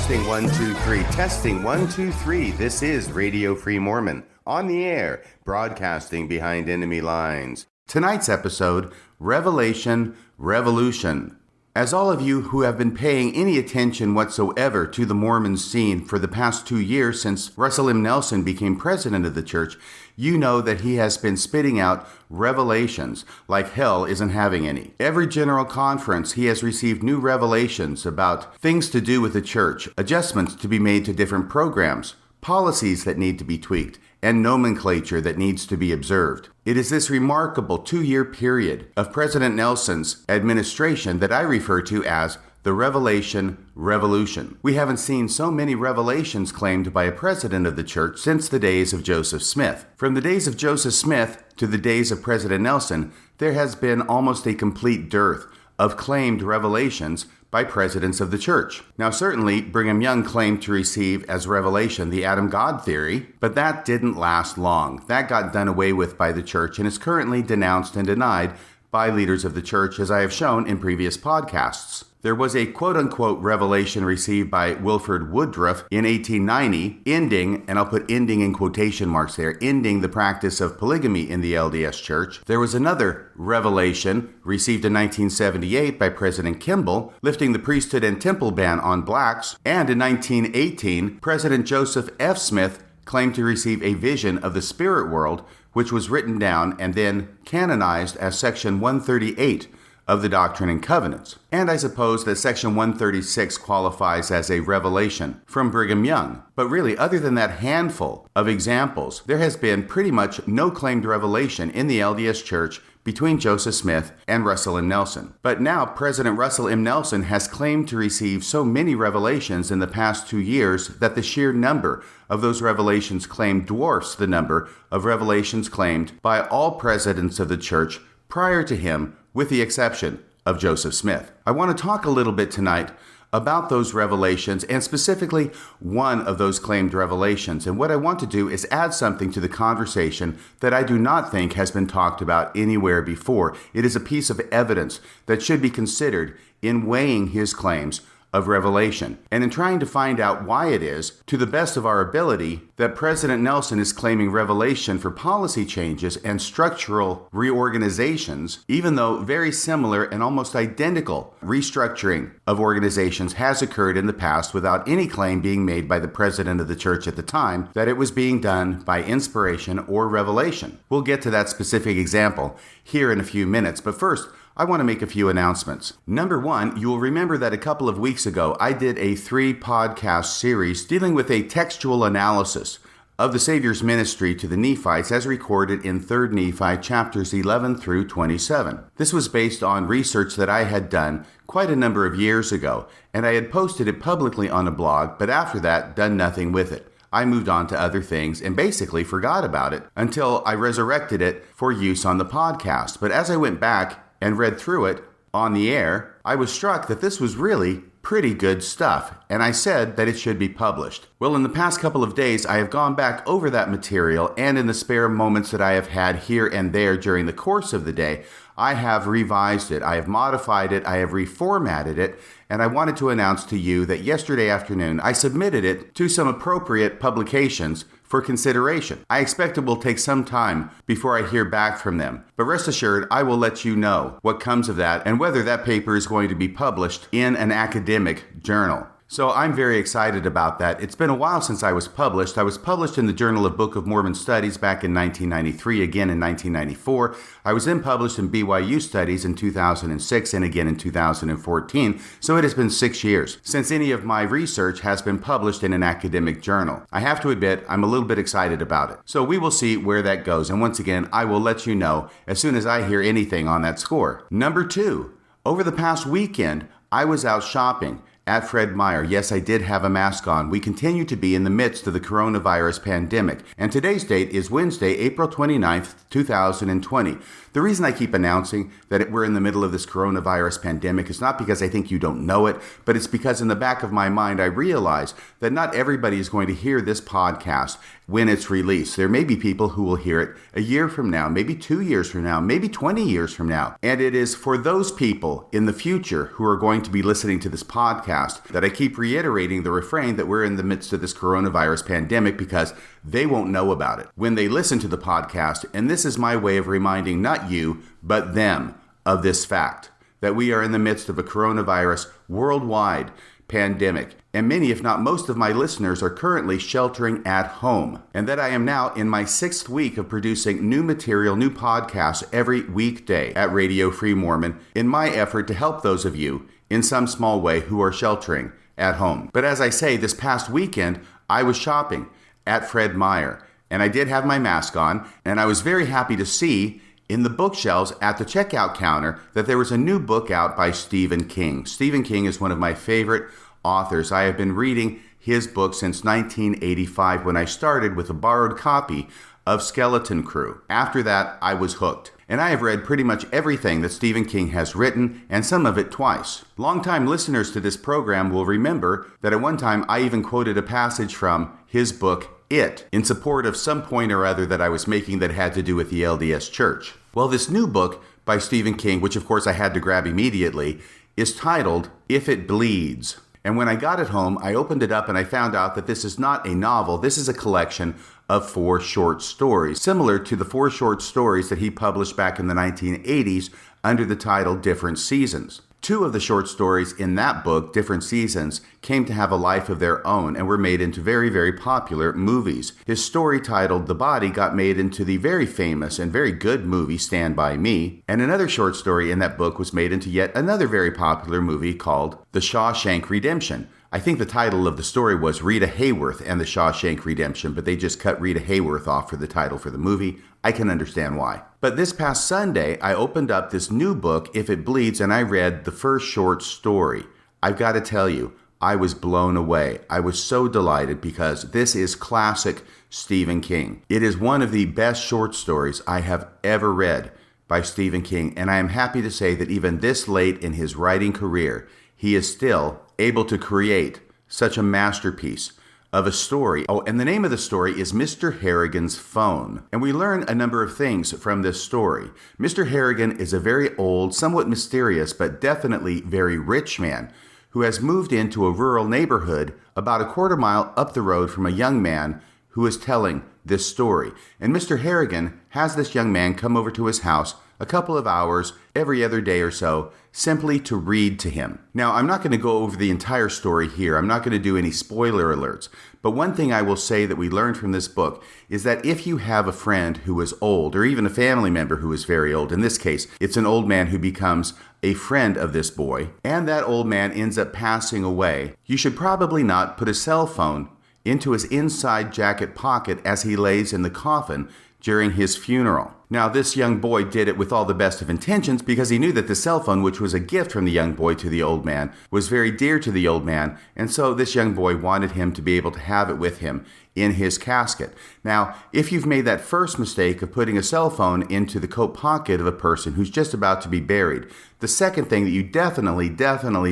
Testing 1 2 3. Testing 1 2 3. This is Radio Free Mormon on the air, broadcasting behind enemy lines. Tonight's episode, Revelation Revolution. As all of you who have been paying any attention whatsoever to the Mormon scene for the past 2 years since Russell M. Nelson became president of the church, you know that he has been spitting out revelations like hell isn't having any. Every general conference, he has received new revelations about things to do with the church, adjustments to be made to different programs, policies that need to be tweaked, and nomenclature that needs to be observed. It is this remarkable 2-year period of President Nelson's administration that I refer to as the Revelation Revolution. We haven't seen so many revelations claimed by a president of the church since the days of Joseph Smith. From the days of Joseph Smith to the days of President Nelson, there has been almost a complete dearth of claimed revelations by presidents of the church. Now, certainly, Brigham Young claimed to receive as revelation the Adam God theory, but that didn't last long. That got done away with by the church and is currently denounced and denied by leaders of the church, as I have shown in previous podcasts. There was a quote-unquote revelation received by Wilford Woodruff in 1890, ending, and I'll put ending in quotation marks there, ending the practice of polygamy in the LDS Church. There was another revelation received in 1978 by President Kimball, lifting the priesthood and temple ban on blacks. And in 1918, President Joseph F. Smith claimed to receive a vision of the spirit world, which was written down and then canonized as Section 138 of the Doctrine and Covenants. And I suppose that Section 136 qualifies as a revelation from Brigham Young. But really, other than that handful of examples, there has been pretty much no claimed revelation in the LDS Church between Joseph Smith and Russell M. Nelson. But now President Russell M. Nelson has claimed to receive so many revelations in the past 2 years that the sheer number of those revelations claimed dwarfs the number of revelations claimed by all presidents of the church prior to him, with the exception of Joseph Smith. I want to talk a little bit tonight about those revelations and specifically one of those claimed revelations. And what I want to do is add something to the conversation that I do not think has been talked about anywhere before. It is a piece of evidence that should be considered in weighing his claims of revelation, and in trying to find out why it is, to the best of our ability, that President Nelson is claiming revelation for policy changes and structural reorganizations, even though very similar and almost identical restructuring of organizations has occurred in the past without any claim being made by the president of the church at the time that it was being done by inspiration or revelation. We'll get to that specific example here in a few minutes, but first, I want to make a few announcements. Number one, you will remember that a couple of weeks ago, I did a 3-podcast series dealing with a textual analysis of the Savior's ministry to the Nephites as recorded in 3 Nephi chapters 11 through 27. This was based on research that I had done quite a number of years ago, and I had posted it publicly on a blog, but after that, done nothing with it. I moved on to other things and basically forgot about it until I resurrected it for use on the podcast. But as I went back and read through it on the air, I was struck that this was really pretty good stuff, and I said that it should be published. Well, in the past couple of days, I have gone back over that material, and in the spare moments that I have had here and there during the course of the day, I have revised it, I have modified it, I have reformatted it, and I wanted to announce to you that yesterday afternoon, I submitted it to some appropriate publications for consideration. I expect it will take some time before I hear back from them, but rest assured, I will let you know what comes of that and whether that paper is going to be published in an academic journal. So I'm very excited about that. It's been a while since I was published. I was published in the Journal of Book of Mormon Studies back in 1993, again in 1994. I was then published in BYU Studies in 2006 and again in 2014. So it has been 6 years since any of my research has been published in an academic journal. I have to admit, I'm a little bit excited about it. So we will see where that goes. And once again, I will let you know as soon as I hear anything on that score. Number two, over the past weekend, I was out shopping at Fred Meyer. Yes, I did have a mask on. We continue to be in the midst of the coronavirus pandemic, and today's date is Wednesday, April 29th, 2020. The reason I keep announcing that we're in the middle of this coronavirus pandemic is not because I think you don't know it, but it's because in the back of my mind I realize that not everybody is going to hear this podcast when it's released. There may be people who will hear it a year from now, maybe 2 years from now, maybe 20 years from now. And it is for those people in the future who are going to be listening to this podcast that I keep reiterating the refrain that we're in the midst of this coronavirus pandemic, because they won't know about it when they listen to the podcast. And this is my way of reminding not you, but them of this fact, that we are in the midst of a coronavirus worldwide pandemic. And many, if not most of my listeners are currently sheltering at home. And that I am now in my 6th week of producing new material, new podcasts every weekday at Radio Free Mormon in my effort to help those of you in some small way who are sheltering at home. But as I say, this past weekend, I was shopping at Fred Meyer, and I did have my mask on, and I was very happy to see in the bookshelves at the checkout counter that there was a new book out by Stephen King. Stephen King is one of my favorite authors. I have been reading his book since 1985 when I started with a borrowed copy of Skeleton Crew. After that, I was hooked. And I have read pretty much everything that Stephen King has written, and some of it twice. Longtime listeners to this program will remember that at one time I even quoted a passage from his book, It, in support of some point or other that I was making that had to do with the LDS Church. Well, this new book by Stephen King, which of course I had to grab immediately, is titled If It Bleeds. And when I got it home, I opened it up and I found out that this is not a novel. This is a collection of 4 short stories, similar to the 4 short stories that he published back in the 1980s under the title Different Seasons. 2 of the short stories in that book, Different Seasons, came to have a life of their own and were made into very, very popular movies. His story titled The Body got made into the very famous and very good movie Stand By Me, and another short story in that book was made into yet another very popular movie called The Shawshank Redemption. I think the title of the story was Rita Hayworth and the Shawshank Redemption, but they just cut Rita Hayworth off for the title for the movie. I can understand why. But this past Sunday, I opened up this new book, If It Bleeds, and I read the first short story. I've got to tell you, I was blown away. I was so delighted because this is classic Stephen King. It is one of the best short stories I have ever read by Stephen King, and I am happy to say that even this late in his writing career, he is still able to create such a masterpiece of a story. Oh, and the name of the story is Mr. Harrigan's Phone. And we learn a number of things from this story. Mr. Harrigan is a very old, somewhat mysterious, but definitely very rich man who has moved into a rural neighborhood about a quarter mile up the road from a young man who is telling this story. And Mr. Harrigan has this young man come over to his house a couple of hours every other day or so, simply to read to him. Now, I'm not going to go over the entire story here. I'm not going to do any spoiler alerts. But one thing I will say that we learned from this book is that if you have a friend who is old, or even a family member who is very old, in this case, it's an old man who becomes a friend of this boy, and that old man ends up passing away, you should probably not put a cell phone into his inside jacket pocket as he lays in the coffin during his funeral. Now, this young boy did it with all the best of intentions because he knew that the cell phone, which was a gift from the young boy to the old man, was very dear to the old man, and so this young boy wanted him to be able to have it with him in his casket. Now, if you've made that first mistake of putting a cell phone into the coat pocket of a person who's just about to be buried, the second thing that you definitely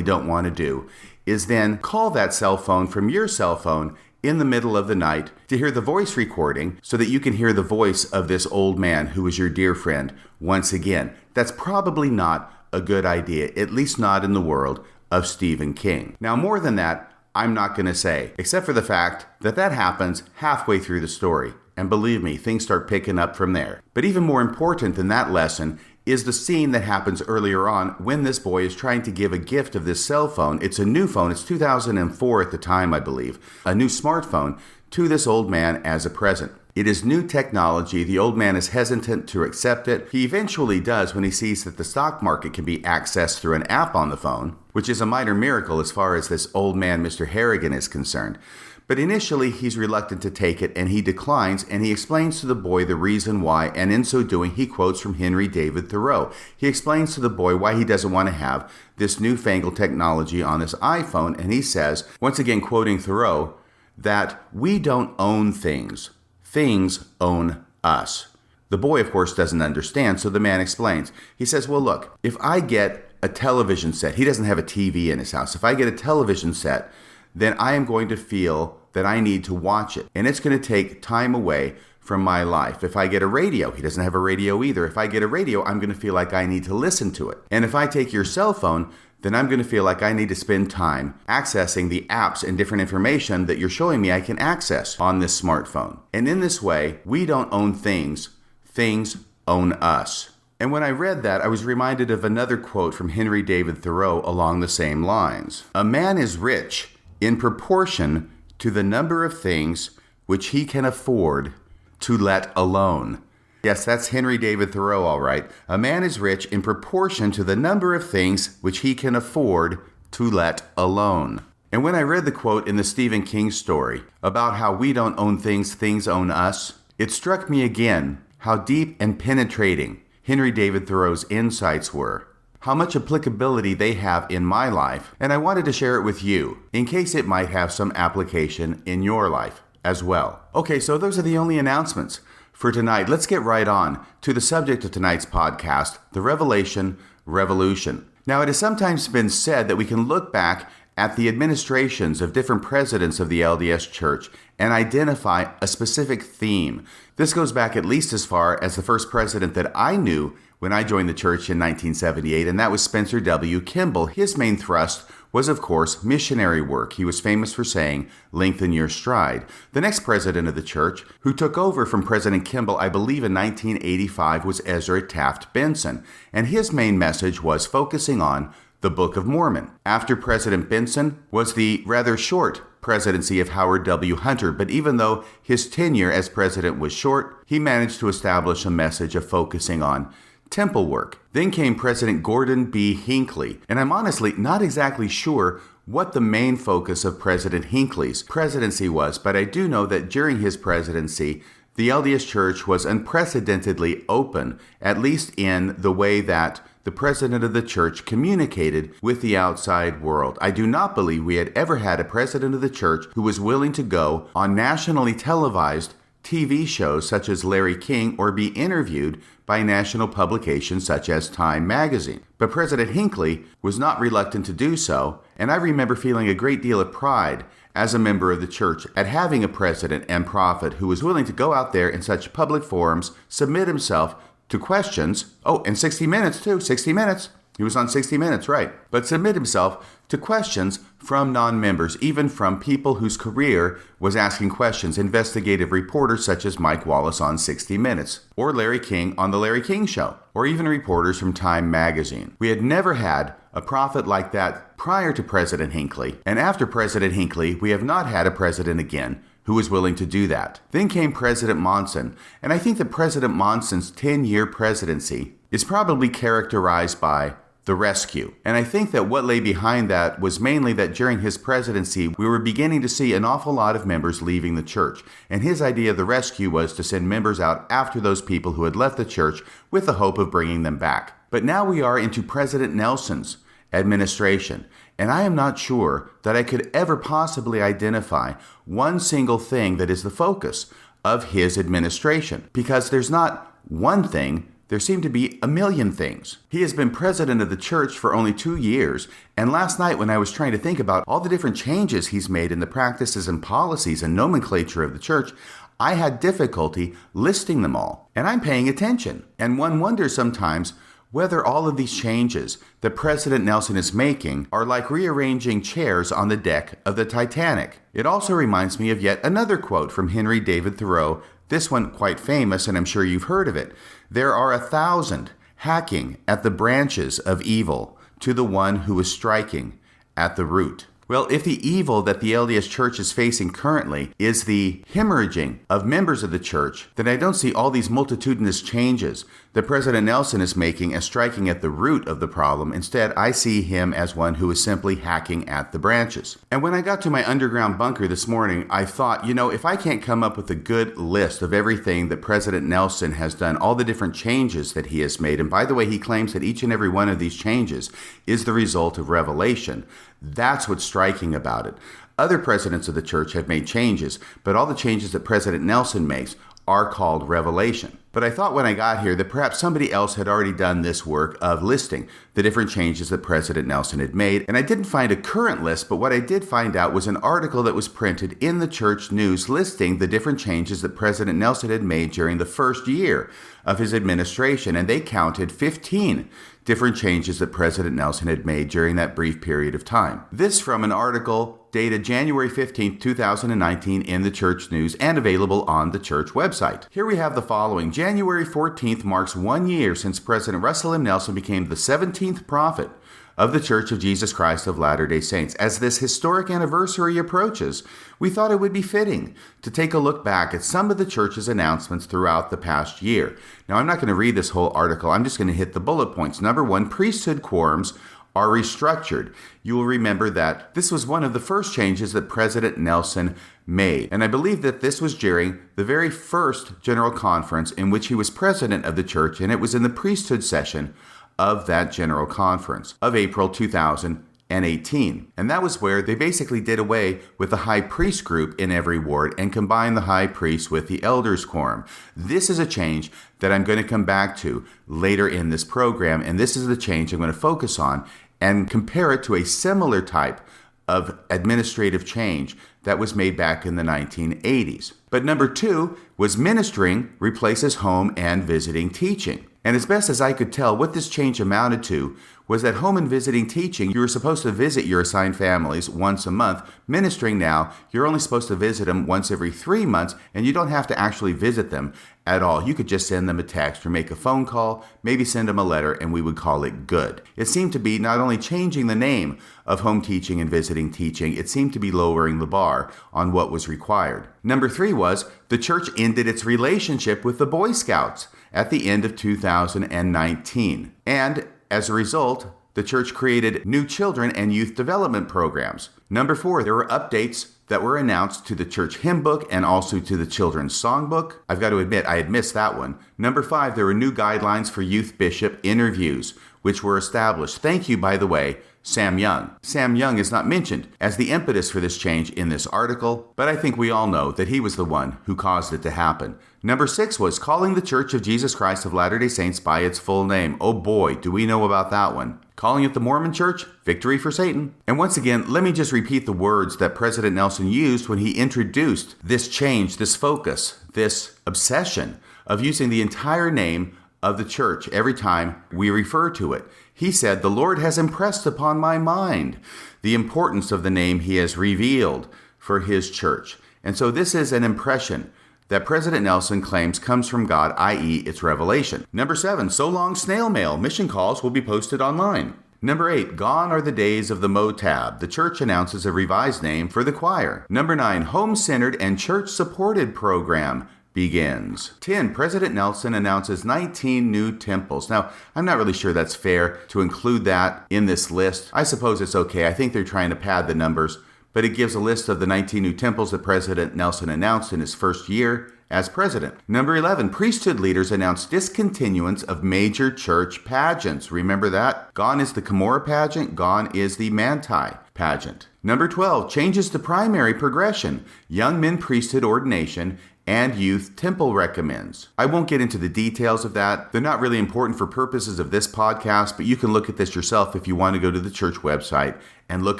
don't want to do is then call that cell phone from your cell phone in the middle of the night to hear the voice recording so that you can hear the voice of this old man who is your dear friend once again. That's probably not a good idea, at least not in the world of Stephen King. Now, more than that, I'm not going to say, except for the fact that that happens halfway through the story. And believe me, things start picking up from there. But even more important than that lesson is the scene that happens earlier on when this boy is trying to give a gift of this cell phone. It's a new phone. It's 2004 at the time, I believe. A new smartphone to this old man as a present. It is new technology. The old man is hesitant to accept it. He eventually does when he sees that the stock market can be accessed through an app on the phone, which is a minor miracle as far as this old man, Mr. Harrigan, is concerned. But initially, he's reluctant to take it, and he declines, and he explains to the boy the reason why, and in so doing, he quotes from Henry David Thoreau. He explains to the boy why he doesn't want to have this newfangled technology on this iPhone, and he says, once again quoting Thoreau, that we don't own things. Things own us. The boy, of course, doesn't understand, so the man explains. He says, well, look, if I get a television set, he doesn't have a TV in his house. If I get a television set, then I am going to feel that I need to watch it, and it's going to take time away from my life. If I get a radio, he doesn't have a radio either. If I get a radio, I'm going to feel like I need to listen to it. And if I take your cell phone, then I'm going to feel like I need to spend time accessing the apps and different information that you're showing me I can access on this smartphone. And in this way, we don't own things, things own us. And when I read that, I was reminded of another quote from Henry David Thoreau along the same lines. A man is rich in proportion to the number of things which he can afford to let alone. Yes, that's Henry David Thoreau, all right. A man is rich in proportion to the number of things which he can afford to let alone. And when I read the quote in the Stephen King story about how we don't own things, things own us, it struck me again how deep and penetrating Henry David Thoreau's insights were, how much applicability they have in my life, and I wanted to share it with you in case it might have some application in your life as well. Okay, so those are the only announcements for tonight. Let's get right on to the subject of tonight's podcast, the Revelation Revolution. Now, it has sometimes been said that we can look back at the administrations of different presidents of the LDS Church and identify a specific theme. This goes back at least as far as the first president that I knew when I joined the church in 1978, and that was Spencer W. Kimball. His main thrust was, of course, missionary work. He was famous for saying, "Lengthen your stride." The next president of the church, who took over from President Kimball, I believe in 1985, was Ezra Taft Benson, and his main message was focusing on the Book of Mormon. After President Benson was the rather short presidency of Howard W. Hunter, but even though his tenure as president was short, he managed to establish a message of focusing on temple work. Then came President Gordon B. Hinckley, and I'm honestly not exactly sure what the main focus of President Hinckley's presidency was, but I do know that during his presidency, the LDS Church was unprecedentedly open, at least in the way that the president of the church communicated with the outside world. I do not believe we had ever had a president of the church who was willing to go on nationally televised TV shows such as Larry King or be interviewed by national publications such as Time magazine. But President Hinckley was not reluctant to do so, and I remember feeling a great deal of pride as a member of the church at having a president and prophet who was willing to go out there in such public forums, submit himself to questions. Oh, and 60 Minutes too, 60 Minutes. He was on 60 Minutes, right. But submit himself to questions from non-members, even from people whose career was asking questions, investigative reporters such as Mike Wallace on 60 Minutes, or Larry King on The Larry King Show, or even reporters from Time magazine. We had never had a prophet like that prior to President Hinckley, and after President Hinckley, we have not had a president again who was willing to do that. Then came President Monson, and I think that President Monson's 10-year presidency is probably characterized by the rescue. And I think that what lay behind that was mainly that during his presidency, we were beginning to see an awful lot of members leaving the church. And his idea of the rescue was to send members out after those people who had left the church with the hope of bringing them back. But now we are into President Nelson's administration. And I am not sure that I could ever possibly identify one single thing that is the focus of his administration. Because there's not one thing, there seem to be a million things. He has been president of the church for only 2 years, and last night when I was trying to think about all the different changes he's made in the practices and policies and nomenclature of the church, I had difficulty listing them all. And I'm paying attention. And one wonders sometimes whether all of these changes that President Nelson is making are like rearranging chairs on the deck of the Titanic. It also reminds me of yet another quote from Henry David Thoreau, this one quite famous, and I'm sure you've heard of it. There are 1,000 hacking at the branches of evil to the one who is striking at the root. Well, if the evil that the LDS Church is facing currently is the hemorrhaging of members of the church, then I don't see all these multitudinous changes that President Nelson is making as striking at the root of the problem. Instead, I see him as one who is simply hacking at the branches. And when I got to my underground bunker this morning, I thought, if I can't come up with a good list of everything that President Nelson has done, all the different changes that he has made, and by the way, he claims that each and every one of these changes is the result of revelation. That's what's striking about it. Other presidents of the church have made changes, but all the changes that President Nelson makes are called revelation. But I thought when I got here that perhaps somebody else had already done this work of listing the different changes that President Nelson had made. And I didn't find a current list, but what I did find out was an article that was printed in the church news listing the different changes that President Nelson had made during the first year of his administration. And they counted 15 different changes that President Nelson had made during that brief period of time. This from an article dated January 15, 2019 in the Church News and available on the church website. Here we have the following. January 14th marks 1 year since President Russell M. Nelson became the 17th prophet of the Church of Jesus Christ of Latter-day Saints. As this historic anniversary approaches, we thought it would be fitting to take a look back at some of the church's announcements throughout the past year. Now, I'm not going to read this whole article. I'm just going to hit the bullet points. Number one, priesthood quorums are restructured. You will remember that this was one of the first changes that President Nelson made. And I believe that this was during the very first General Conference in which he was president of the church, and it was in the priesthood session of that General Conference of April 2018. And that was where they basically did away with the high priest group in every ward and combined the high priest with the elders quorum. This is a change that I'm going to come back to later in this program, and this is the change I'm going to focus on and compare it to a similar type of administrative change that was made back in the 1980s. But number two was ministering replaces home and visiting teaching. And as best as I could tell, what this change amounted to was that home and visiting teaching, you were supposed to visit your assigned families once a month. Ministering now, you're only supposed to visit them once every 3 months, and you don't have to actually visit them at all. You could just send them a text or make a phone call, maybe send them a letter, and we would call it good. It seemed to be not only changing the name of home teaching and visiting teaching, it seemed to be lowering the bar on what was required. Number three was the church ended its relationship with the Boy Scouts at the end of 2019. And as a result, the church created new children and youth development programs. Number four, there were updates that were announced to the church hymn book and also to the children's songbook. I've got to admit, I had missed that one. Number five, there were new guidelines for youth bishop interviews, which were established. Thank you, by the way, Sam Young. Sam Young is not mentioned as the impetus for this change in this article, but I think we all know that he was the one who caused it to happen. Number six was calling the Church of Jesus Christ of Latter-day Saints by its full name. Oh boy, do we know about that one. Calling it the Mormon Church, victory for Satan. And once again, let me just repeat the words that President Nelson used when he introduced this change, this focus, this obsession of using the entire name of the church every time we refer to it. He said, "The Lord has impressed upon my mind the importance of the name he has revealed for his church." And so this is an impression that President Nelson claims comes from God, i.e. its revelation. Number seven, so long snail mail. Mission calls will be posted online. Number eight, gone are the days of the Motab. The church announces a revised name for the choir. Number nine, home-centered and church-supported program begins. 10, President Nelson announces 19 new temples. Now, I'm not really sure that's fair to include that in this list. I suppose it's okay. I think they're trying to pad the numbers, but it gives a list of the 19 new temples that President Nelson announced in his first year as president. Number 11, priesthood leaders announced discontinuance of major church pageants. Remember that? Gone is the Kimura pageant, gone is the Manti pageant. Number 12, changes to primary progression, young men priesthood ordination, and youth temple recommends. I won't get into the details of that. They're not really important for purposes of this podcast, but you can look at this yourself if you want to go to the church website and look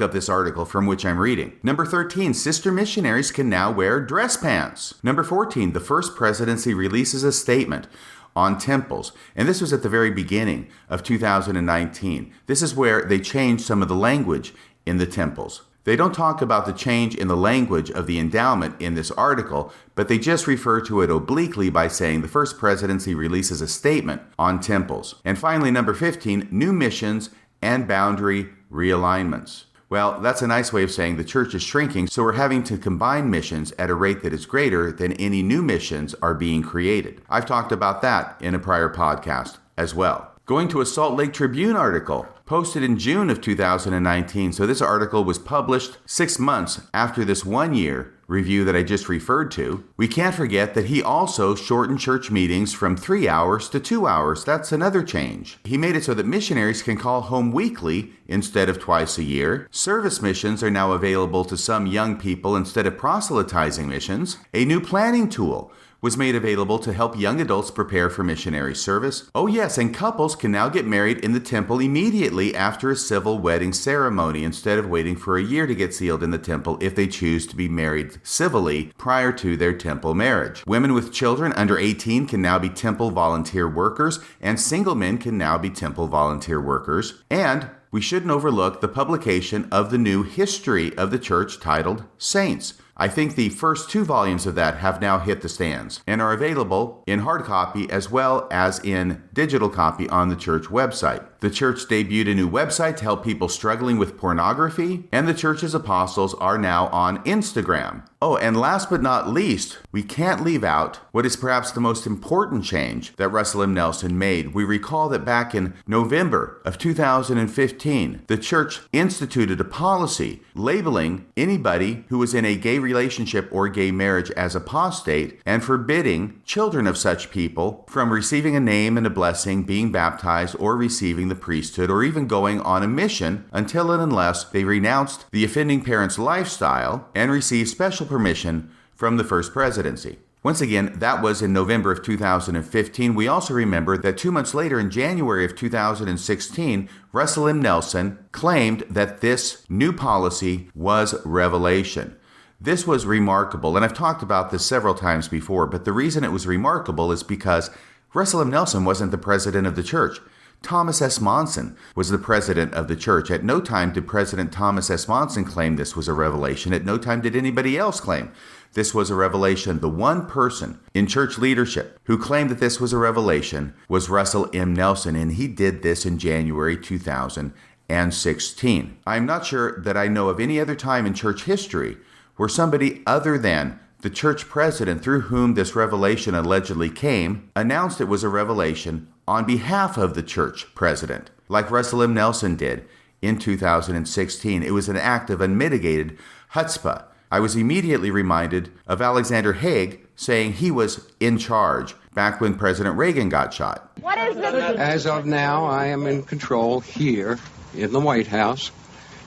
up this article from which I'm reading. Number 13, sister missionaries can now wear dress pants. Number 14, the First Presidency releases a statement on temples. And this was at the very beginning of 2019. This is where they changed some of the language in the temples. They don't talk about the change in the language of the endowment in this article, but they just refer to it obliquely by saying the First Presidency releases a statement on temples. And finally, number 15, new missions and boundary realignments. Well, that's a nice way of saying the church is shrinking, so we're having to combine missions at a rate that is greater than any new missions are being created. I've talked about that in a prior podcast as well. Going to a Salt Lake Tribune article posted in June of 2019. So this article was published 6 months after this 1 year review that I just referred to. We can't forget that he also shortened church meetings from 3 hours to 2 hours. That's another change. He made it so that missionaries can call home weekly instead of twice a year. Service missions are now available to some young people instead of proselytizing missions. A new planning tool was made available to help young adults prepare for missionary service. Oh yes, and couples can now get married in the temple immediately after a civil wedding ceremony instead of waiting for a year to get sealed in the temple if they choose to be married civilly prior to their temple marriage. Women with children under 18 can now be temple volunteer workers, and single men can now be temple volunteer workers. And we shouldn't overlook the publication of the new history of the church titled Saints. I think the first 2 volumes of that have now hit the stands and are available in hard copy as well as in digital copy on the church website. The church debuted a new website to help people struggling with pornography, and the church's apostles are now on Instagram. Oh, and last but not least, we can't leave out what is perhaps the most important change that Russell M. Nelson made. We recall that back in November of 2015, the church instituted a policy labeling anybody who was in a gay relationship or gay marriage as apostate and forbidding children of such people from receiving a name and a blessing, being baptized, or receiving the priesthood, or even going on a mission until and unless they renounced the offending parent's lifestyle and received special permission from the First Presidency. Once again, that was in November of 2015. We also remember that 2 months later, in January of 2016, Russell M. Nelson claimed that this new policy was revelation. This was remarkable, and I've talked about this several times before, but the reason it was remarkable is because Russell M. Nelson wasn't the president of the church. Thomas S. Monson was the president of the church. At no time did President Thomas S. Monson claim this was a revelation. At no time did anybody else claim this was a revelation. The one person in church leadership who claimed that this was a revelation was Russell M. Nelson, and he did this in January 2016. I'm not sure that I know of any other time in church history where somebody other than the church president through whom this revelation allegedly came announced it was a revelation on behalf of the church president, like Russell M. Nelson did in 2016. It was an act of unmitigated chutzpah. I was immediately reminded of Alexander Haig saying he was in charge back when President Reagan got shot. What is this? As of now, I am in control here in the White House,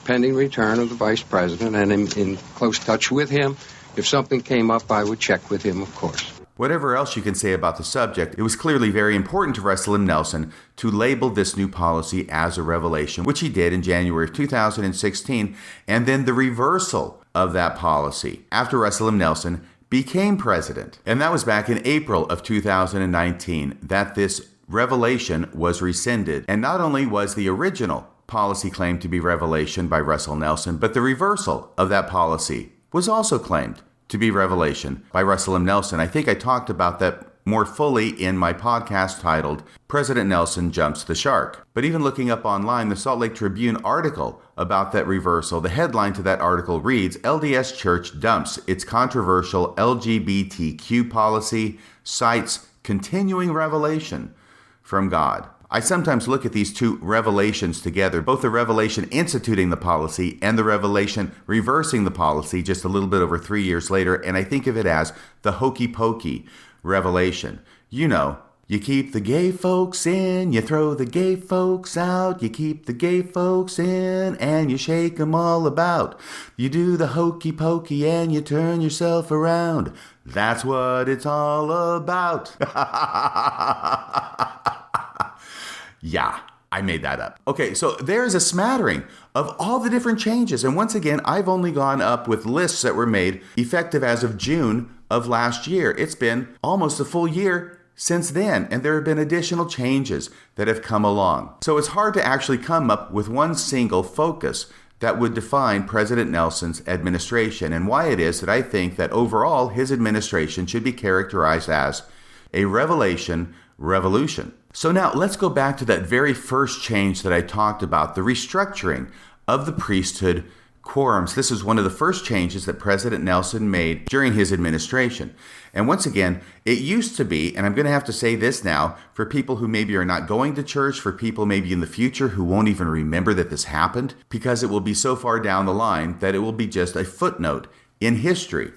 pending return of the Vice President, and I'm in close touch with him. If something came up, I would check with him, of course. Whatever else you can say about the subject, it was clearly very important to Russell M. Nelson to label this new policy as a revelation, which he did in January of 2016, and then the reversal of that policy after Russell M. Nelson became president. And that was back in April of 2019 that this revelation was rescinded. And not only was the original policy claimed to be revelation by Russell Nelson, but the reversal of that policy was also claimed to be revelation by Russell M. Nelson. I think I talked about that more fully in my podcast titled President Nelson Jumps the Shark. But even looking up online, the Salt Lake Tribune article about that reversal, the headline to that article reads, LDS Church dumps its controversial LGBTQ policy, cites continuing revelation from God. I sometimes look at these two revelations together, both the revelation instituting the policy and the revelation reversing the policy just a little bit over 3 years later, and I think of it as the hokey pokey revelation. You know, you keep the gay folks in, you throw the gay folks out, you keep the gay folks in, and you shake them all about. You do the hokey pokey and you turn yourself around. That's what it's all about. Yeah, I made that up. Okay, so there's a smattering of all the different changes. And once again, I've only gone up with lists that were made effective as of June of last year. It's been almost a full year since then, and there have been additional changes that have come along. So it's hard to actually come up with one single focus that would define President Nelson's administration, and why it is that I think that overall his administration should be characterized as a revelation revolution. So now let's go back to that very first change that I talked about, the restructuring of the priesthood quorums. This is one of the first changes that President Nelson made during his administration. And once again, it used to be, and I'm going to have to say this now, for people who maybe are not going to church, for people maybe in the future who won't even remember that this happened, because it will be so far down the line that it will be just a footnote in history.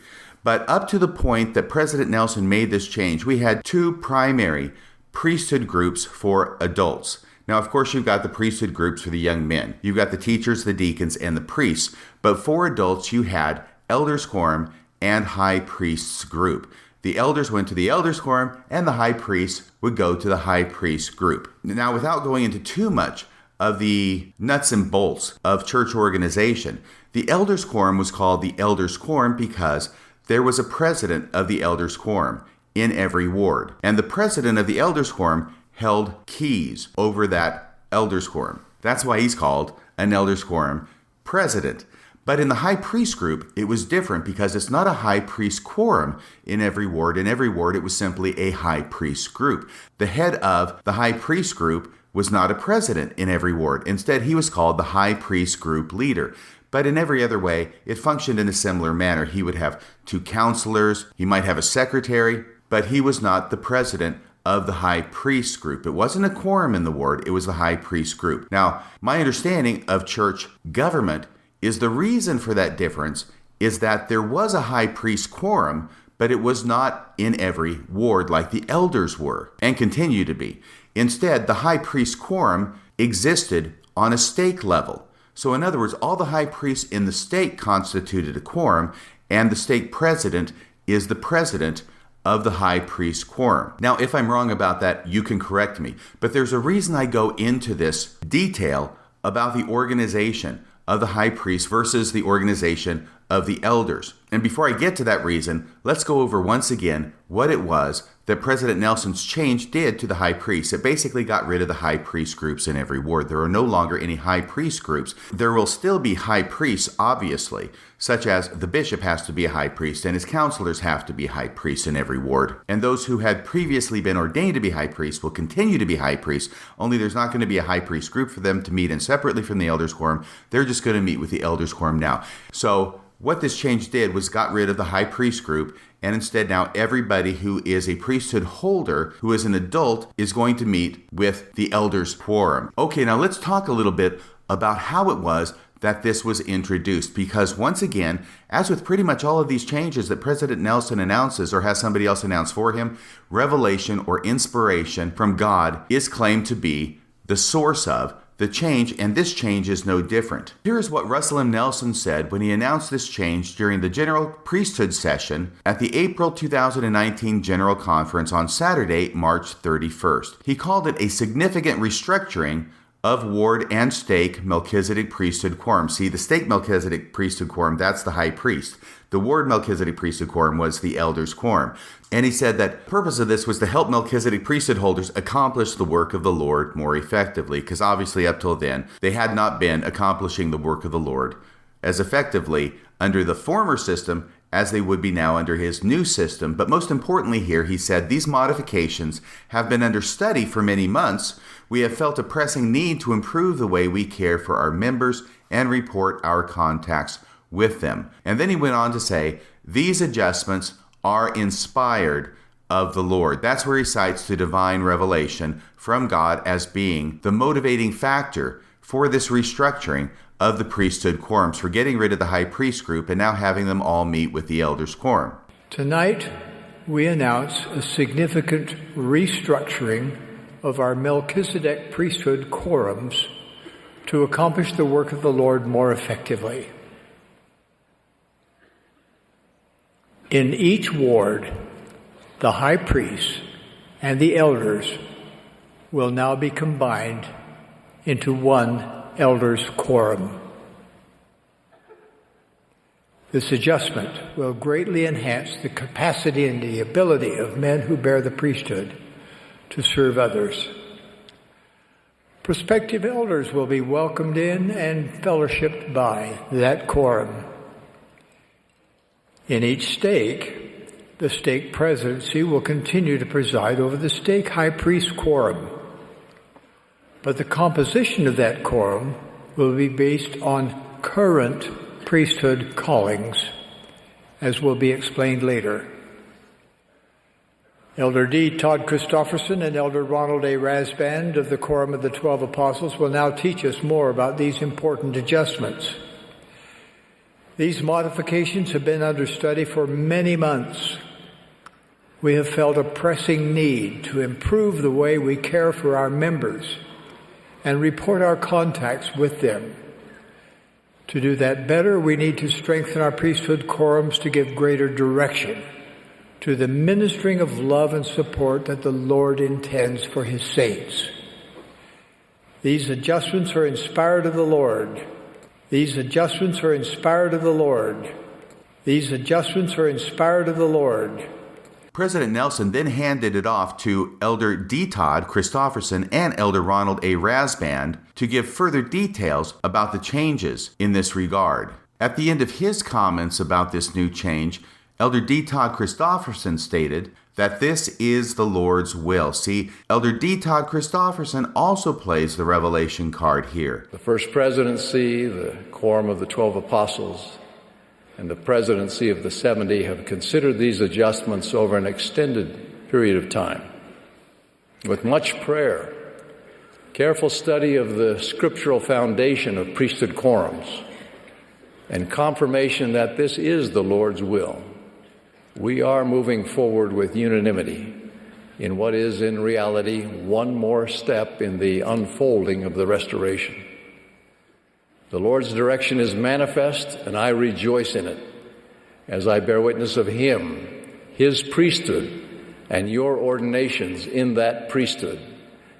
But up to the point that President Nelson made this change, we had two primary priesthood groups for adults. Now, of course, you've got the priesthood groups for the young men. You've got the teachers, the deacons, and the priests. But for adults, you had elders quorum and high priests group. the elders went to the elders' quorum, and the high priest would go to the high priest group. Now, without going into too much of the nuts and bolts of church organization, the elders' quorum was called the elders' quorum because there was a president of the elders' quorum in every ward. And the president of the elders' quorum held keys over that elders' quorum. That's why he's called an elders' quorum president. But in the high priest group, it was different because it's not a high priest quorum in every ward. In every ward, it was simply a high priest group. The head of the high priest group was not a president in every ward. Instead, he was called the high priest group leader. But in every other way, it functioned in a similar manner. He would have 2 counselors. He might have a secretary, but he was not the president of the high priest group. It wasn't a quorum in the ward. It was the high priest group. Now, my understanding of church government is the reason for that difference is that there was a high priest quorum, but it was not in every ward like the elders were and continue to be. Instead, the high priest quorum existed on a stake level. So in other words, all the high priests in the stake constituted a quorum, and the stake president is the president of the high priest quorum. Now, if I'm wrong about that, you can correct me. But there's a reason I go into this detail about the organization of the high priest versus the organization of the elders. And before I get to that reason, let's go over once again what it was that President Nelson's change did to the high priests. It basically got rid of the high priest groups in every ward. There are no longer any high priest groups. There will still be high priests, obviously, such as the bishop has to be a high priest and his counselors have to be high priests in every ward. And those who had previously been ordained to be high priests will continue to be high priests, only there's not going to be a high priest group for them to meet in separately from the elders' quorum. They're just going to meet with the elders' quorum now. So what this change did was got rid of the high priest group, and instead now everybody who is a priesthood holder, who is an adult, is going to meet with the elders' quorum. Okay, now let's talk a little bit about how it was that this was introduced, because once again, as with pretty much all of these changes that President Nelson announces or has somebody else announce for him, revelation or inspiration from God is claimed to be the source of the change, and this change is no different. Here's what Russell M. Nelson said when he announced this change during the General Priesthood session at the April 2019 General Conference on Saturday, March 31st. He called it a significant restructuring of ward and stake Melchizedek priesthood quorum. See, the stake Melchizedek priesthood quorum, that's the high priest. The ward Melchizedek priesthood quorum was the elders' quorum. And he said that the purpose of this was to help Melchizedek priesthood holders accomplish the work of the Lord more effectively, because obviously up till then, they had not been accomplishing the work of the Lord as effectively under the former system as they would be now under his new system. But most importantly here, he said, these modifications have been under study for many months. We have felt a pressing need to improve the way we care for our members and report our contacts with them. And then he went on to say, these adjustments are inspired of the Lord. That's where he cites the divine revelation from God as being the motivating factor for this restructuring of the priesthood quorums, for getting rid of the high priest group and now having them all meet with the elders' quorum. Tonight, we announce a significant restructuring of our Melchizedek priesthood quorums to accomplish the work of the Lord more effectively. In each ward, the high priest and the elders will now be combined into one elders' quorum. This adjustment will greatly enhance the capacity and the ability of men who bear the priesthood to serve others. Prospective elders will be welcomed in and fellowshipped by that quorum. In each stake, the stake presidency will continue to preside over the stake high priest quorum. But the composition of that quorum will be based on current priesthood callings, as will be explained later. Elder D. Todd Christofferson and Elder Ronald A. Rasband of the Quorum of the 12 Apostles will now teach us more about these important adjustments. These modifications have been under study for many months. We have felt a pressing need to improve the way we care for our members and report our contacts with them. To do that better, we need to strengthen our priesthood quorums to give greater direction to the ministering of love and support that the Lord intends for his saints. These adjustments are inspired of the Lord. These adjustments are inspired of the Lord. These adjustments are inspired of the Lord. President Nelson then handed it off to Elder D. Todd Christofferson and Elder Ronald A. Rasband to give further details about the changes in this regard. At the end of his comments about this new change, Elder D. Todd Christofferson stated that this is the Lord's will. See, Elder D. Todd Christofferson also plays the Revelation card here. The First Presidency, the Quorum of the 12 Apostles, and the Presidency of the 70 have considered these adjustments over an extended period of time. With much prayer, careful study of the scriptural foundation of priesthood quorums, and confirmation that this is the Lord's will, we are moving forward with unanimity in what is in reality one more step in the unfolding of the restoration. The Lord's direction is manifest, and I rejoice in it as I bear witness of Him, His priesthood, and your ordinations in that priesthood.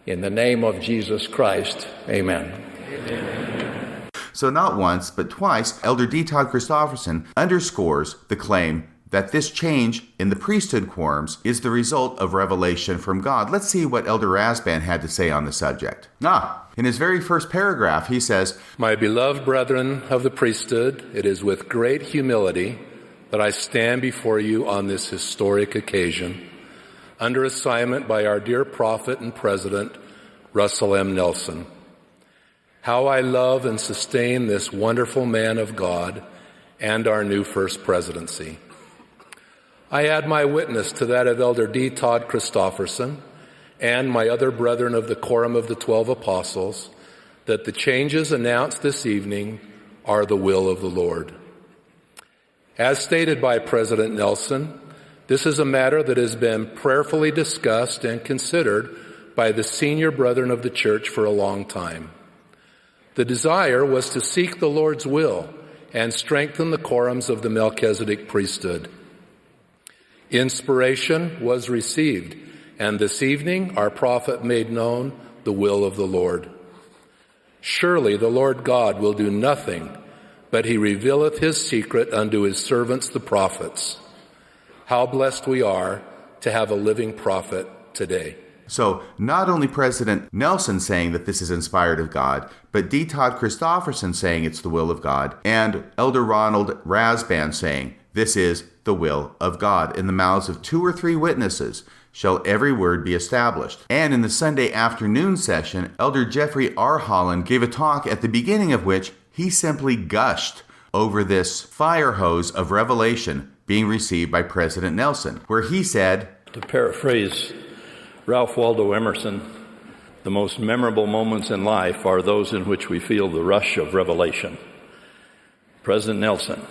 In the name of Jesus Christ, amen. Amen. So not once, but twice, Elder D. Todd Christofferson underscores the claim that this change in the priesthood quorums is the result of revelation from God. Let's see what Elder Rasband had to say on the subject. In his very first paragraph, he says, "My beloved brethren of the priesthood, it is with great humility that I stand before you on this historic occasion, under assignment by our dear prophet and president, Russell M. Nelson. How I love and sustain this wonderful man of God and our new First Presidency. I add my witness to that of Elder D. Todd Christofferson and my other brethren of the Quorum of the 12 Apostles, that the changes announced this evening are the will of the Lord. As stated by President Nelson, this is a matter that has been prayerfully discussed and considered by the senior brethren of the church for a long time. The desire was to seek the Lord's will and strengthen the quorums of the Melchizedek priesthood. Inspiration was received, and this evening our prophet made known the will of the Lord. Surely the Lord God will do nothing, but he revealeth his secret unto his servants the prophets. How blessed we are to have a living prophet today." So not only President Nelson saying that this is inspired of God, but D. Todd Christofferson saying it's the will of God, and Elder Ronald Rasband saying this is the will of God. In the mouths of 2 or 3 witnesses shall every word be established. And in the Sunday afternoon session, Elder Jeffrey R. Holland gave a talk at the beginning of which he simply gushed over this fire hose of revelation being received by President Nelson, where he said, to paraphrase Ralph Waldo Emerson, the most memorable moments in life are those in which we feel the rush of revelation. President Nelson,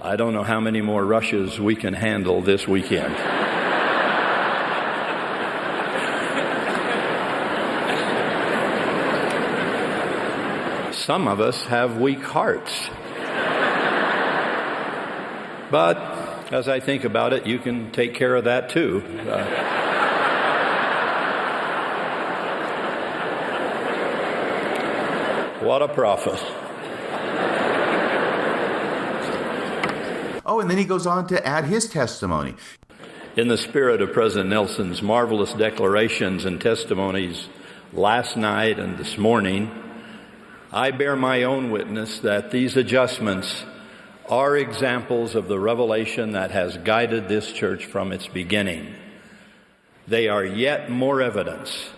I don't know how many more rushes we can handle this weekend. Some of us have weak hearts. But as I think about it, you can take care of that too. What a prophet. Oh, and then he goes on to add his testimony. In the spirit of President Nelson's marvelous declarations and testimonies last night and this morning, I bear my own witness that these adjustments are examples of the revelation that has guided this church from its beginning. They are yet more evidence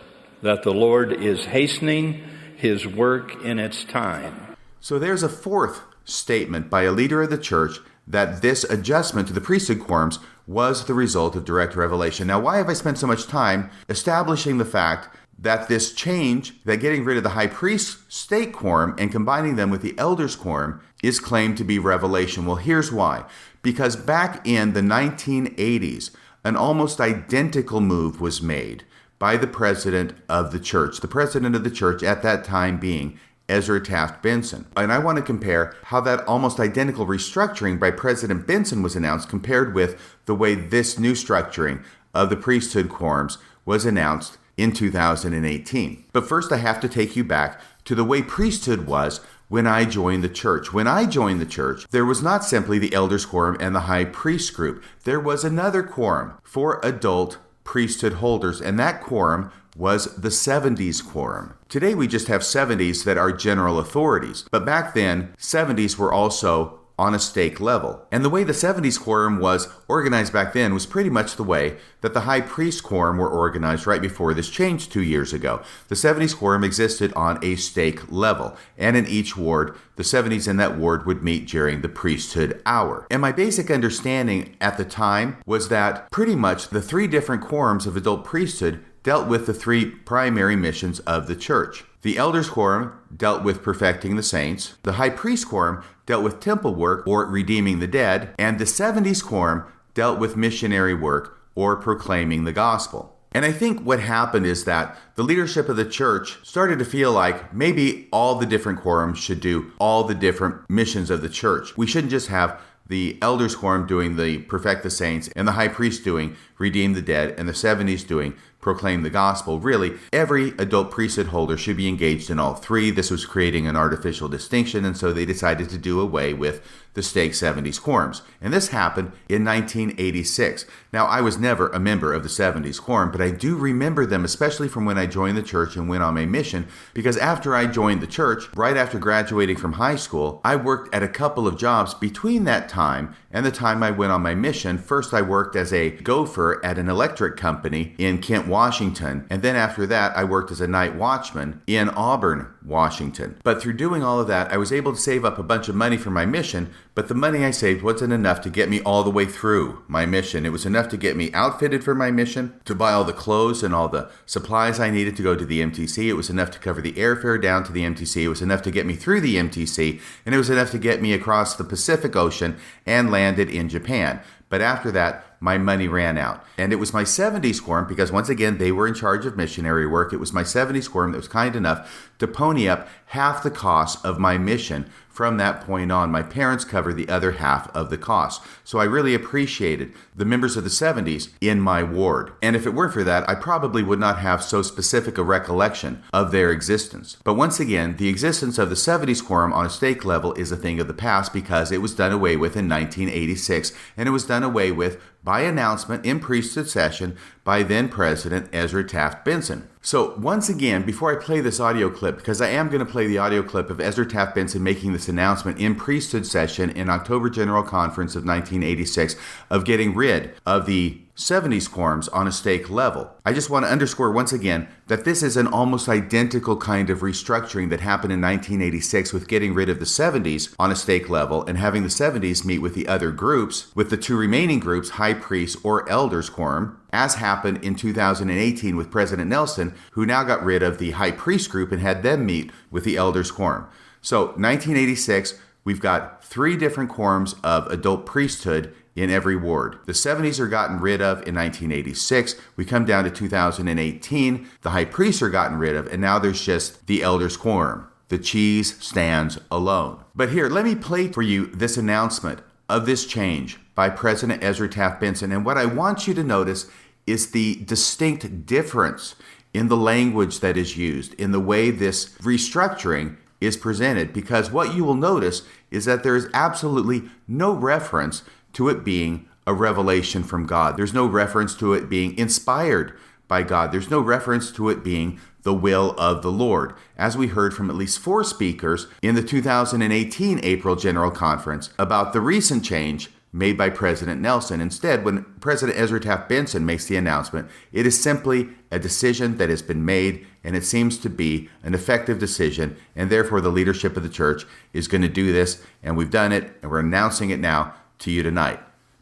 that the Lord is hastening his work in its time. So there's a fourth statement by a leader of the church that this adjustment to the priesthood quorums was the result of direct revelation. Now, why have I spent so much time establishing the fact that this change, that getting rid of the high priest state quorum and combining them with the elders quorum, is claimed to be revelation? Well, here's why. Because back in the 1980s, an almost identical move was made by the president of the church. The president of the church at that time being Ezra Taft Benson. And I want to compare how that almost identical restructuring by President Benson was announced compared with the way this new structuring of the priesthood quorums was announced in 2018. But first I have to take you back to the way priesthood was when I joined the church. When I joined the church, there was not simply the elders quorum and the high priest group. There was another quorum for adult priesthood holders, and that quorum was the 70s quorum. Today we just have 70s that are general authorities, but back then 70s were also on a stake level. And the way the 70s quorum was organized back then was pretty much the way that the high priest quorum were organized right before this change 2 years ago. The 70s quorum existed on a stake level, and in each ward, the 70s in that ward would meet during the priesthood hour. And my basic understanding at the time was that pretty much the three different quorums of adult priesthood dealt with the three primary missions of the church. The elders quorum dealt with perfecting the saints, the high priest quorum dealt with temple work or redeeming the dead, and the 70s quorum dealt with missionary work or proclaiming the gospel. And I think what happened is that the leadership of the church started to feel like maybe all the different quorums should do all the different missions of the church. We shouldn't just have the elders quorum doing the perfect the saints and the high priest doing redeem the dead and the 70s doing proclaim the gospel. Really, every adult priesthood holder should be engaged in all three. This was creating an artificial distinction, and so they decided to do away with the stake 70s quorums. And this happened in 1986. Now, I was never a member of the 70s quorum, but I do remember them, especially from when I joined the church and went on my mission, because after I joined the church, right after graduating from high school, I worked at a couple of jobs between that time and the time I went on my mission. First, I worked as a gopher at an electric company in Kent, Washington, and then after that, I worked as a night watchman in Auburn, Washington. But through doing all of that, I was able to save up a bunch of money for my mission, but the money I saved wasn't enough to get me all the way through my mission. It was enough to get me outfitted for my mission, to buy all the clothes and all the supplies I needed to go to the MTC. It was enough to cover the airfare down to the MTC. It was enough to get me through the MTC, and it was enough to get me across the Pacific Ocean and landed in Japan. But after that, my money ran out. And it was my 70s quorum, because once again, they were in charge of missionary work. It was my 70s quorum that was kind enough to pony up half the cost of my mission. From that point on, my parents covered the other half of the cost. So I really appreciated the members of the 70s in my ward. And if it weren't for that, I probably would not have so specific a recollection of their existence. But once again, the existence of the 70s quorum on a stake level is a thing of the past, because it was done away with in 1986, and it was done away with by announcement in priesthood session by then President Ezra Taft Benson. So once again, before I play this audio clip, because I am going to play the audio clip of Ezra Taft Benson making this announcement in priesthood session in October General Conference of 1986 of getting rid of the 70s quorums on a stake level. I just want to underscore once again that this is an almost identical kind of restructuring that happened in 1986 with getting rid of the 70s on a stake level and having the 70s meet with the other groups, with the two remaining groups, high priest or elders quorum, as happened in 2018 with President Nelson, who now got rid of the high priest group and had them meet with the elders quorum. So 1986, we've got three different quorums of adult priesthood in every ward. The 70s are gotten rid of in 1986. We come down to 2018. The high priests are gotten rid of, and now there's just the elders quorum. The cheese stands alone. But here, let me play for you this announcement of this change by President Ezra Taft Benson. And what I want you to notice is the distinct difference in the language that is used, in the way this restructuring is presented. Because what you will notice is that there is absolutely no reference to it being a revelation from God. There's no reference to it being inspired by God. There's no reference to it being the will of the Lord, as we heard from at least 4 speakers in the 2018 April General Conference about the recent change made by President Nelson. Instead, when President Ezra Taft Benson makes the announcement, it is simply a decision that has been made, and it seems to be an effective decision, and therefore the leadership of the church is going to do this, and we've done it, and we're announcing it now to you tonight.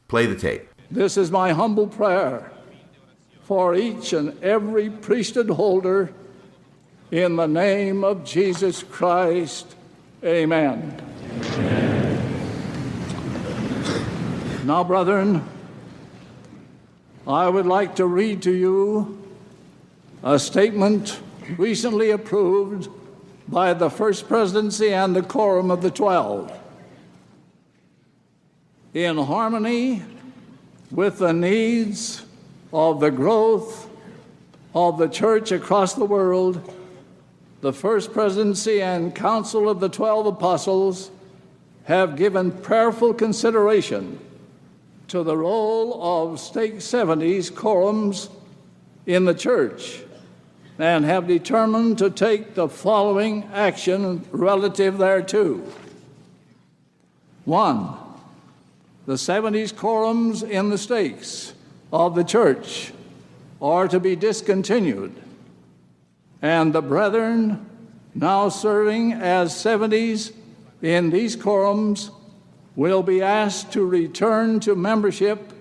Play the tape. This is my humble prayer for each and every priesthood holder in the name of Jesus Christ. Amen. Now, brethren, I would like to read to you a statement recently approved by the First Presidency and the Quorum of the 12. In harmony with the needs of the growth of the Church across the world, the First Presidency and Council of the 12 Apostles have given prayerful consideration to the role of Stake 70's quorums in the Church and have determined to take the following action relative thereto. 1. The 70's quorums in the stakes of the Church are to be discontinued, and the brethren now serving as 70's in these quorums will be asked to return to membership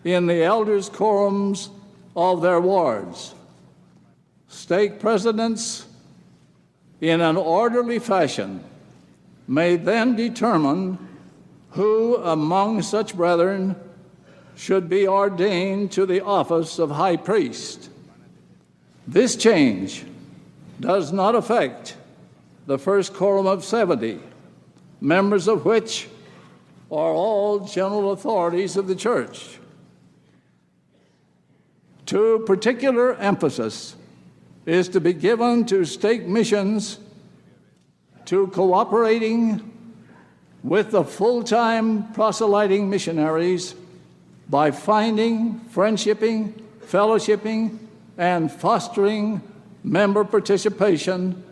in the elders' quorums of their wards. Stake presidents, in an orderly fashion, may then determine who among such brethren should be ordained to the office of high priest. This change does not affect the first quorum of 70, members of which are all general authorities of the Church. Particular emphasis is to be given to stake missions, to cooperating with the full-time proselyting missionaries by finding, friendshipping, fellowshipping, and fostering member participation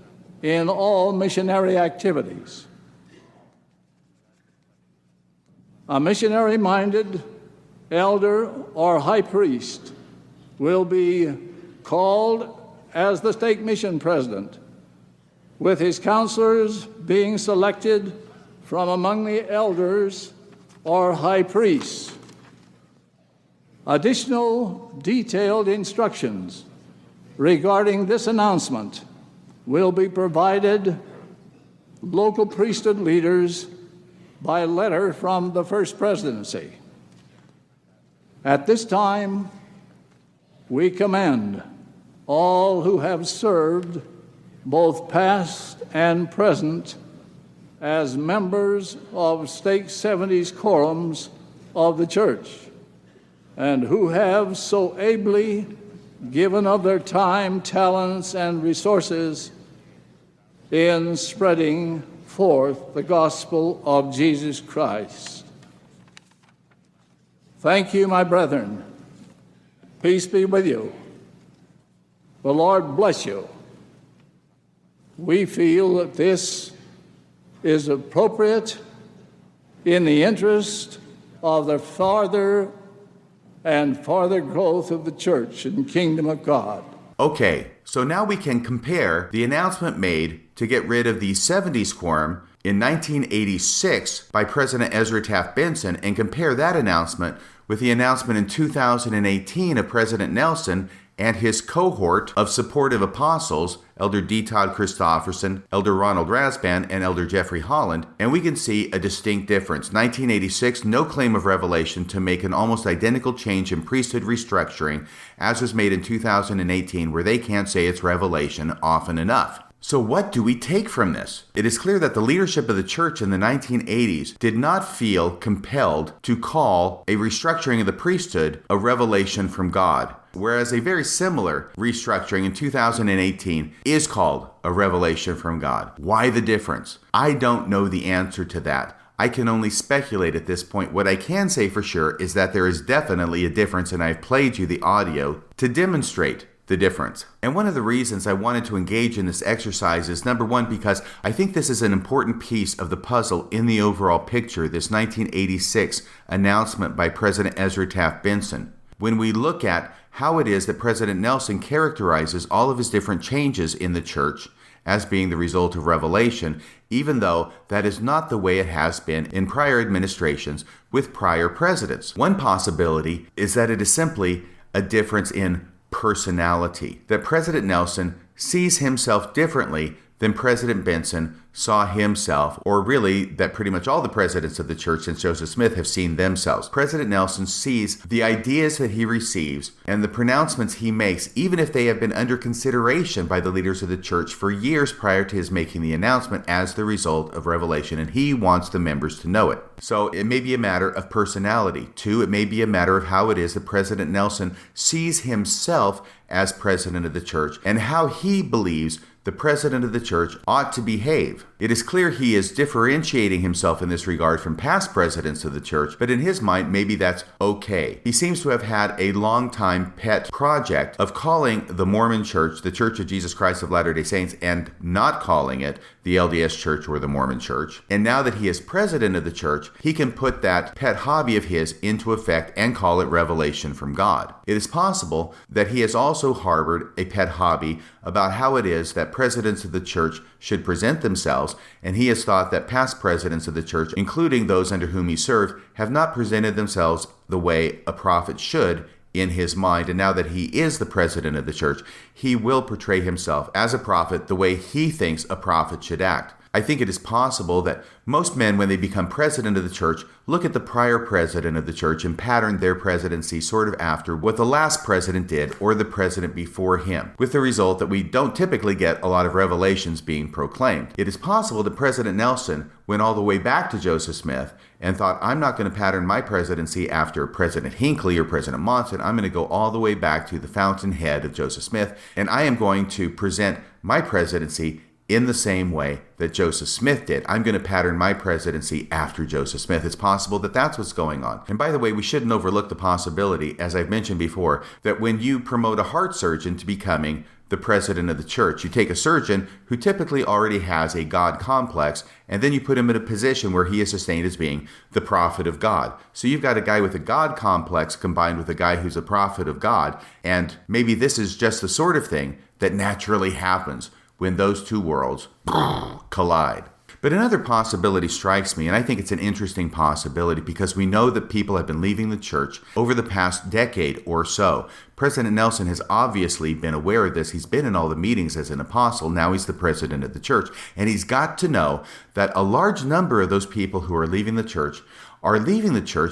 in all missionary activities. A missionary-minded elder or high priest will be called as the stake mission president, with his counselors being selected from among the elders or high priests. Additional detailed instructions regarding this announcement will be provided local priesthood leaders by letter from the First Presidency. At this time, we commend all who have served, both past and present, as members of Stake 70's quorums of the Church, and who have so ably given of their time, talents, and resources in spreading forth the gospel of Jesus Christ. Thank you, my brethren. Peace be with you. The Lord bless you. We feel that this is appropriate in the interest of the farther and farther growth of the Church and kingdom of God. Okay, so now we can compare the announcement made to get rid of the 70's quorum in 1986 by President Ezra Taft Benson and compare that announcement with the announcement in 2018 of President Nelson and his cohort of supportive apostles, Elder D. Todd Christofferson, Elder Ronald Rasband, and Elder Jeffrey Holland, and we can see a distinct difference. 1986, no claim of revelation to make an almost identical change in priesthood restructuring, as was made in 2018, where they can't say it's revelation often enough. So what do we take from this? It is clear that the leadership of the church in the 1980s did not feel compelled to call a restructuring of the priesthood a revelation from God, whereas a very similar restructuring in 2018 is called a revelation from God. Why the difference? I don't know the answer to that. I can only speculate at this point. What I can say for sure is that there is definitely a difference, and I've played you the audio to demonstrate the difference. And one of the reasons I wanted to engage in this exercise is, number one, because I think this is an important piece of the puzzle in the overall picture, this 1986 announcement by President Ezra Taft Benson. When we look at how it is that President Nelson characterizes all of his different changes in the church as being the result of revelation, even though that is not the way it has been in prior administrations with prior presidents. One possibility is that it is simply a difference in personality, that President Nelson sees himself differently than President Benson saw himself, or really that pretty much all the presidents of the church since Joseph Smith have seen themselves. President Nelson sees the ideas that he receives and the pronouncements he makes, even if they have been under consideration by the leaders of the church for years prior to his making the announcement, as the result of revelation, and he wants the members to know it. So it may be a matter of personality. 2, it may be a matter of how it is that President Nelson sees himself as president of the church and how he believes the president of the church ought to behave. It is clear he is differentiating himself in this regard from past presidents of the church, but in his mind, maybe that's okay. He seems to have had a long-time pet project of calling the Mormon church the Church of Jesus Christ of Latter-day Saints and not calling it the LDS Church or the Mormon Church. And now that he is president of the church, he can put that pet hobby of his into effect and call it revelation from God. It is possible that he has also harbored a pet hobby about how it is that presidents of the church should present themselves, and he has thought that past presidents of the church, including those under whom he served, have not presented themselves the way a prophet should in his mind. And now that he is the president of the church, he will portray himself as a prophet the way he thinks a prophet should act. I think it is possible that most men, when they become president of the church, look at the prior president of the church and pattern their presidency sort of after what the last president did or the president before him, with the result that we don't typically get a lot of revelations being proclaimed. It is possible that President Nelson went all the way back to Joseph Smith and thought, I'm not going to pattern my presidency after President Hinckley or President Monson. I'm going to go all the way back to the fountainhead of Joseph Smith, and I am going to present my presidency in the same way that Joseph Smith did. I'm going to pattern my presidency after Joseph Smith. It's possible that that's what's going on. And by the way, we shouldn't overlook the possibility, as I've mentioned before, that when you promote a heart surgeon to becoming the president of the church, you take a surgeon who typically already has a God complex, and then you put him in a position where he is sustained as being the prophet of God. So you've got a guy with a God complex combined with a guy who's a prophet of God, and maybe this is just the sort of thing that naturally happens when those two worlds collide. But another possibility strikes me, and I think it's an interesting possibility because we know that people have been leaving the church over the past decade or so. President Nelson has obviously been aware of this. He's been in all the meetings as an apostle. Now he's the president of the church. And he's got to know that a large number of those people who are leaving the church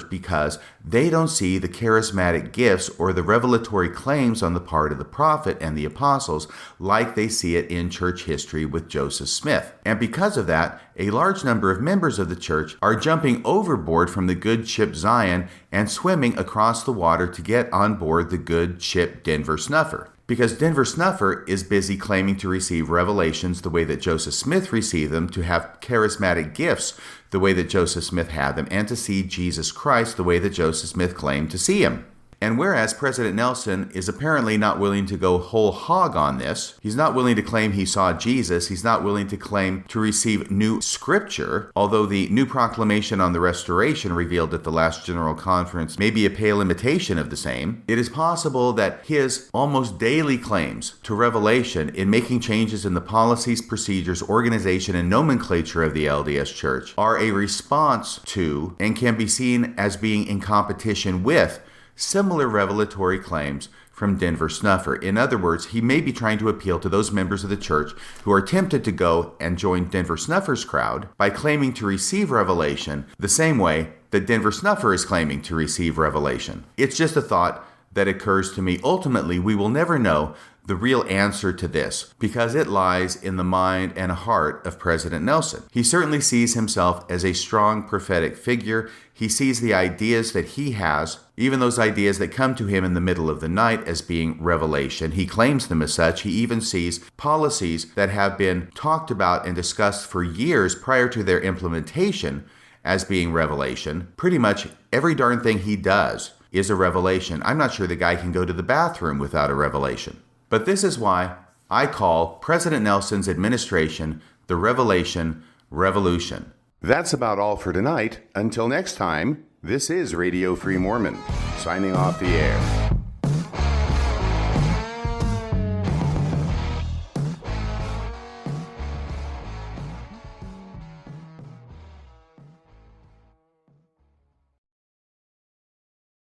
because they don't see the charismatic gifts or the revelatory claims on the part of the prophet and the apostles like they see it in church history with Joseph Smith. And because of that, a large number of members of the church are jumping overboard from the good ship Zion and swimming across the water to get on board the good ship Denver Snuffer. Because Denver Snuffer is busy claiming to receive revelations the way that Joseph Smith received them, to have charismatic gifts the way that Joseph Smith had them, and to see Jesus Christ the way that Joseph Smith claimed to see him. And whereas President Nelson is apparently not willing to go whole hog on this, he's not willing to claim he saw Jesus, he's not willing to claim to receive new scripture, although the new proclamation on the restoration revealed at the last General Conference may be a pale imitation of the same, it is possible that his almost daily claims to revelation in making changes in the policies, procedures, organization, and nomenclature of the LDS Church are a response to and can be seen as being in competition with similar revelatory claims from Denver Snuffer. In other words, he may be trying to appeal to those members of the church who are tempted to go and join Denver Snuffer's crowd by claiming to receive revelation the same way that Denver Snuffer is claiming to receive revelation. It's just a thought that occurs to me. Ultimately, we will never know the real answer to this because it lies in the mind and heart of President Nelson. He certainly sees himself as a strong prophetic figure. He sees the ideas that he has, even those ideas that come to him in the middle of the night, as being revelation. He claims them as such. He even sees policies that have been talked about and discussed for years prior to their implementation as being revelation. Pretty much every darn thing he does is a revelation. I'm not sure the guy can go to the bathroom without a revelation. But this is why I call President Nelson's administration the Revelation Revolution. That's about all for tonight. Until next time, this is Radio Free Mormon, signing off the air.